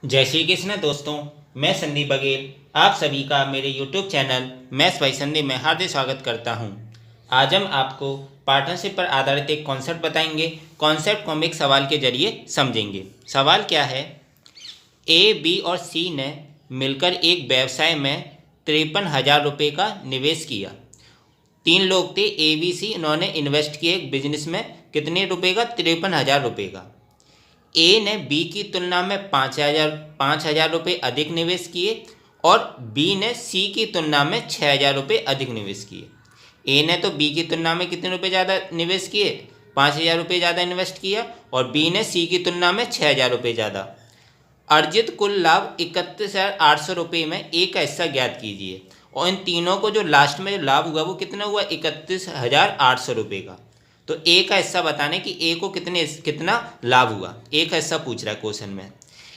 जय श्री कृष्ण दोस्तों। मैं संदीप बघेल आप सभी का मेरे YouTube channel maths by Sandeep में हार्दिक स्वागत करता हूं। आज हम आपको पार्टनरशिप पर आधारित एक कॉन्सेप्ट बताएंगे। कॉन्सेप्ट को हम एक सवाल के जरिए समझेंगे। सवाल क्या है? ए, बी और सी ने मिलकर एक व्यवसाय में 53,000 रुपये का निवेश किया। तीन लोग थे, ए बी सी। इन्होंने इन्वेस्ट किए एक बिजनेस में कितने रुपए का? 53,000 रुपये का। ए ने बी की तुलना में 5,000 रुपये अधिक निवेश किए और बी ने सी की तुलना में 6,000 रुपये अधिक निवेश किए। ए ने तो बी की तुलना में कितने रुपये ज़्यादा निवेश किए? 5,000 रुपये ज़्यादा इन्वेस्ट किया और बी ने सी की तुलना में 6,000 रुपये ज़्यादा। अर्जित कुल लाभ 31,800 रुपये में ए का हिस्सा ज्ञात कीजिए। और इन तीनों को जो लास्ट में जो लाभ हुआ वो कितना हुआ? 31,800 रुपये का। तो ए का हिस्सा बताने कि ए को कितना लाभ हुआ, ए का हिस्सा पूछ रहा है क्वेश्चन में।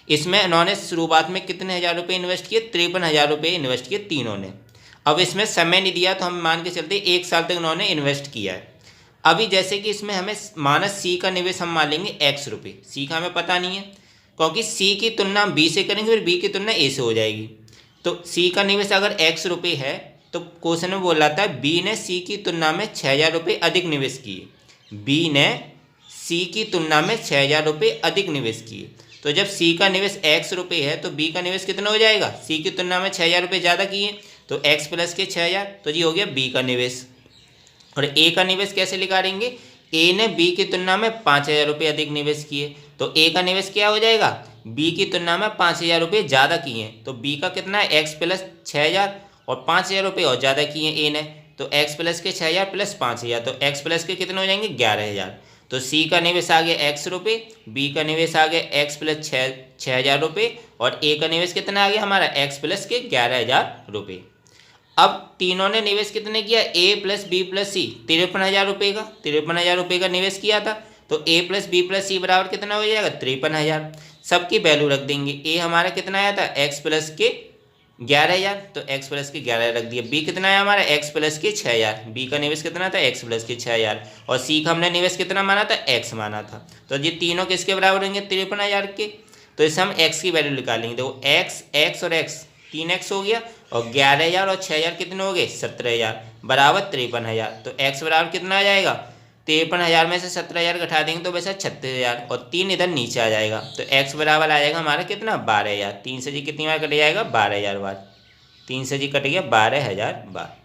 इसमें इन्होंने शुरुआत में कितने हज़ार रुपये इन्वेस्ट किए? 53,000 रुपये इन्वेस्ट किए तीनों ने। अब इसमें समय नहीं दिया तो हम मान के चलते 1 साल तक इन्होंने इन्वेस्ट किया है। अभी जैसे कि इसमें हमें माइनस सी का निवेश हम मान लेंगे x रुपये। सी का हमें पता नहीं है क्योंकि सी की तुलना हम बी से करेंगे, फिर बी की तुलना ए से हो जाएगी। तो सी का निवेश अगर x रुपये है तो क्वेश्चन में बोल रहा था बी ने सी की तुलना में 6,000 रुपये अधिक निवेश किए। बी ने सी की तुलना में 6,000 रुपये अधिक निवेश किए। तो जब सी का निवेश x रुपये है तो बी का निवेश कितना हो जाएगा? सी की तुलना में 6,000 रुपये ज़्यादा किए तो x प्लस के 6,000, तो जी हो गया बी का निवेश। और ए का निवेश कैसे निकालेंगे? ए ने बी की तुलना में 5,000 रुपये अधिक निवेश किए तो ए का निवेश क्या हो जाएगा? बी की तुलना में 5,000 रुपये ज़्यादा किए तो बी का कितना है? एक्स प्लस 6,000 और 5,000 रुपये और ज़्यादा किए ए ने तो एक्स प्लस के 6,000 प्लस 5,000 तो एक्स प्लस के कितने हो जाएंगे? 11,000। तो सी का निवेश आ गया एक्स रुपये, बी का निवेश आ गया एक्स प्लस 6,000 रुपये और ए का निवेश कितना आ गया हमारा? एक्स प्लस के 11,000 रुपये। अब तीनों ने निवेश कितने किया? ए प्लस बी प्लस सी 53,000 रुपये का 53,000 रुपये का निवेश किया था। तो ए प्लस बी प्लस सी बराबर कितना हो जाएगा? 53,000। सबकी वैल्यू रख देंगे। ए हमारा कितना आया था? एक्स प्लस के 11,000 तो एक्स प्लस के 11 रख दिया। बी कितना आया हमारा? एक्स प्लस के 6,000। बी का निवेश कितना था? एक्स प्लस के 6,000 और सी का हमने निवेश कितना माना था? एक्स माना था। तो ये तीनों किसके बराबर होंगे? 53,000 के। तो इसे हम एक्स की वैल्यू निकालेंगे। तो एक्स एक्स और एक्स 3x हो गया और 11,000 और 6,000 कितने हो गए? 17,000 बराबर 53,000। तो x बराबर कितना आ जाएगा? 53,000 में से 17,000 घटा देंगे तो वैसा 36,000 और 3 इधर नीचे आ जाएगा। तो x बराबर आ जाएगा हमारा कितना? 12,000। 3 से जी कितनी बार कट जाएगा? 12,000 बार। 3 से जी कट गया 12,000 बार।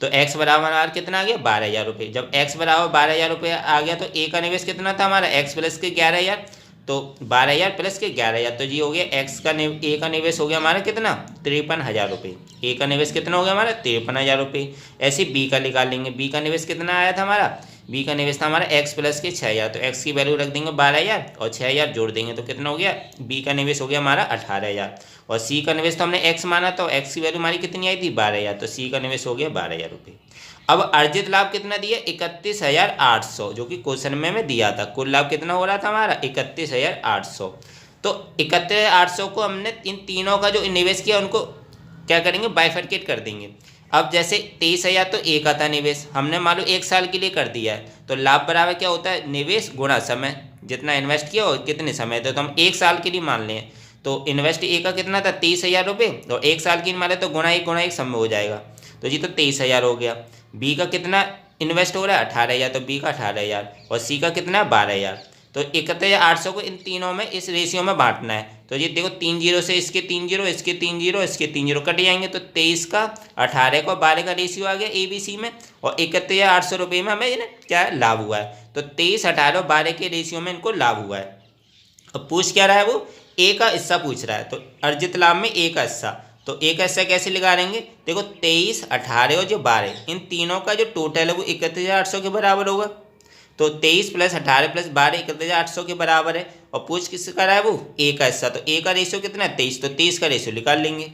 तो x बराबर कितना आ गया? 12,000 रुपये। जब x बराबर 12,000 रुपये आ गया तो a का निवेश कितना था हमारा? x प्लस के 11,000 तो 12,000 प्लस के 11,000 तो जी हो गया ए का निवेश हो गया हमारा कितना? 53,000 रुपये। ए का निवेश कितना हो गया हमारा? 53,000 रुपये। ऐसे बी का निकाल लेंगे। बी का निवेश कितना आया था हमारा? बी का निवेश था हमारा एक्स प्लस के 6,000 तो एक्स की वैल्यू रख देंगे 12,000 और 6,000 जोड़ देंगे तो कितना हो गया? बी का निवेश हो गया हमारा 18,000 और सी का निवेश तो हमने एक्स माना तो एक्स की वैल्यू हमारी कितनी आई थी? 12,000 तो सी का निवेश हो गया 12,000 रुपये। अब अर्जित लाभ कितना दिया? 31,800 जो कि क्वेश्चन में दिया था। कुल लाभ कितना हो रहा था हमारा? 31,800। तो 31,800 को हमने इन तीनों का जो निवेश किया उनको क्या करेंगे? बाइफरकेट कर देंगे। अब जैसे 23,000 तो ए का था निवेश, हमने मान लो 1 साल के लिए कर दिया है तो लाभ बराबर क्या होता है? निवेश गुणा समय। जितना इन्वेस्ट किया और कितने समय थे तो हम 1 साल के लिए मान लें तो इन्वेस्ट ए का कितना था? 23,000 रुपये और 1 साल की मान ले तो गुणा एक समय हो जाएगा। तो जी तो 23,000 हो गया। बी का कितना इन्वेस्ट हो रहा है? 18,000 तो बी का 18,000 और सी का कितना? 12,000। तो 31,800 को इन तीनों में इस रेशियो में बांटना है। तो ये देखो 3 जीरो से इसके 3 जीरो, इसके 3 जीरो, इसके 3 जीरो कट जाएंगे तो 23 का 18 का 12 का रेशियो आ गया ए बी सी में और 31,800 रुपये में हमें क्या है? लाभ हुआ है। तो 23, 18 और 12 के रेशियो में इनको लाभ हुआ है। अब पूछ क्या रहा है? वो ए का हिस्सा पूछ रहा है। तो अर्जित लाभ में ए का हिस्सा, तो ए का हिस्सा कैसे निकालेंगे? देखो 23, 18 और जो 12 इन तीनों का जो टोटल है वो 31,800 के बराबर होगा। तो 23 प्लस 18 प्लस 12 31,800 के बराबर है। और पूछ किसका रहा है? वो ए का हिस्सा। तो ए का रेशियो कितना है? 23 तो 23 का रेशियो निकाल लेंगे।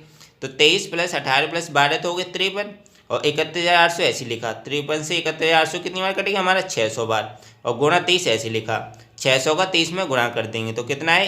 तो 23 प्लस 18 प्लस 12 तो हो गए 53 और 31,800 ऐसे लिखा। 53 से 31,800 कितनी बार कटेगा हमारा? 600 बार और गुणा 23 ऐसे लिखा। 600 का 23 में गुणा कर देंगे तो कितना है?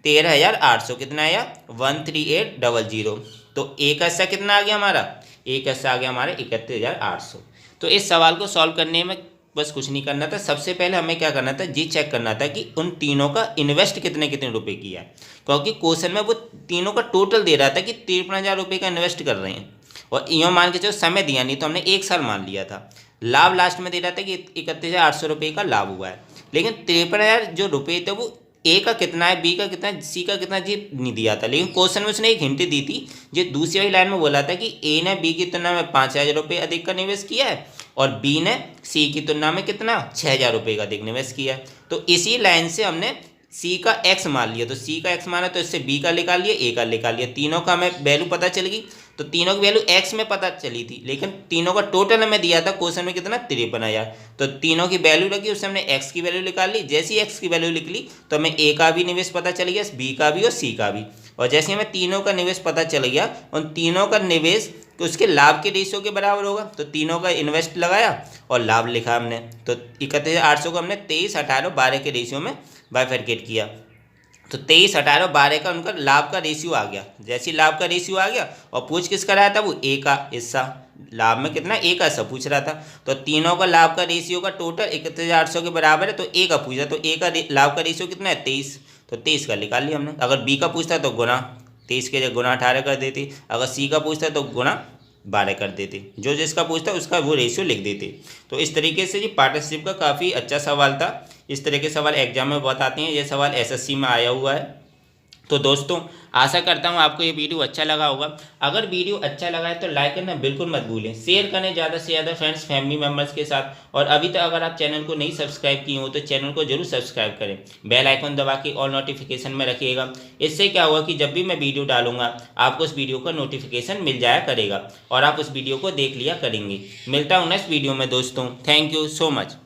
13,800 कितना आया? 13800। तो ए का हिस्सा कितना आ गया हमारा? ए का हिस्सा आ गया हमारे 31,800। तो इस सवाल को सॉल्व करने में बस कुछ नहीं करना था। सबसे पहले हमें क्या करना था, ये चेक करना था कि उन तीनों का इन्वेस्ट कितने कितने रुपए किया है, क्योंकि क्वेश्चन में वो तीनों का टोटल दे रहा था कि 53,000 रुपये का इन्वेस्ट कर रहे हैं, और यूँ मान के चलो समय दिया नहीं तो हमने 1 साल मान लिया था। लाभ लास्ट में दे रहा था कि 31,800 रुपये का लाभ हुआ है, लेकिन 53,000 जो रुपये थे वो ए का कितना है, बी का कितना है, सी का कितना, जी नहीं दिया था। लेकिन क्वेश्चन में उसने एक हिंट दी थी, जो दूसरी वाली लाइन में बोला था कि ए ने बी की तुलना में 5,000 रुपये अधिक का निवेश किया है और बी ने सी की तुलना में कितना 6,000 रुपये का अधिक निवेश किया है। तो इसी लाइन से हमने सी का एक्स मान लिया, तो सी का एक्स माना तो इससे बी का निकाल लिया, ए का निकाल लिया, तीनों का हमें वैल्यू पता चल गई। तो तीनों की वैल्यू एक्स में पता चली थी, लेकिन तीनों का टोटल हमें दिया था क्वेश्चन में कितना 53,000। तो तीनों की वैल्यू लगी, उससे हमने एक्स की वैल्यू निकाल ली। जैसी एक्स की वैल्यू लिख ली तो हमें ए का भी निवेश पता चल गया, बी का भी और सी का भी। और जैसे हमें तीनों का निवेश पता चल गया, उन तीनों का निवेश उसके लाभ के रेशियो के बराबर होगा। तो तीनों का इन्वेस्ट लगाया और लाभ लिखा हमने। तो 31,800 को हमने 23, 18, 12 के रेशियो में बाइफरकेट किया। तो 23, 18, 12 का उनका लाभ का रेशियो आ गया। जैसे लाभ का रेशियो आ गया और पूछ किसका रहा था, वो ए का हिस्सा, लाभ में कितना ए का हिस्सा पूछ रहा था। तो तीनों का लाभ का रेशियो का टोटल 31,800 के बराबर है, तो ए का पूछा, तो ए का लाभ का रेशियो कितना है 23, तो 23 का निकाल लिया हमने। अगर बी का पूछता तो गुना 23 के जगह गुना 18 कर देती, अगर सी का पूछता तो गुना 12 कर देते, जो जिसका पूछता उसका वो रेशियो लिख देते। तो इस तरीके से ये पार्टनरशिप का काफ़ी अच्छा सवाल था। इस तरह के सवाल एग्जाम में बहुत आते हैं, ये सवाल एसएससी में आया हुआ है। तो दोस्तों आशा करता हूँ आपको ये वीडियो अच्छा लगा होगा। अगर वीडियो अच्छा लगा है तो लाइक करना बिल्कुल मत भूलें, शेयर करें ज़्यादा से ज़्यादा फ्रेंड्स फैमिली मेम्बर्स के साथ। और अभी तक अगर आप चैनल को नहीं सब्सक्राइब किए हो तो चैनल को जरूर सब्सक्राइब करें, बेल आइकन दबा के ऑल नोटिफिकेशन में रखिएगा। इससे क्या होगा कि जब भी मैं वीडियो डालूंगा आपको उस वीडियो का नोटिफिकेशन मिल जाया करेगा और आप उस वीडियो को देख लिया करेंगे। मिलता हूँ नेक्स्ट वीडियो में दोस्तों, थैंक यू सो मच।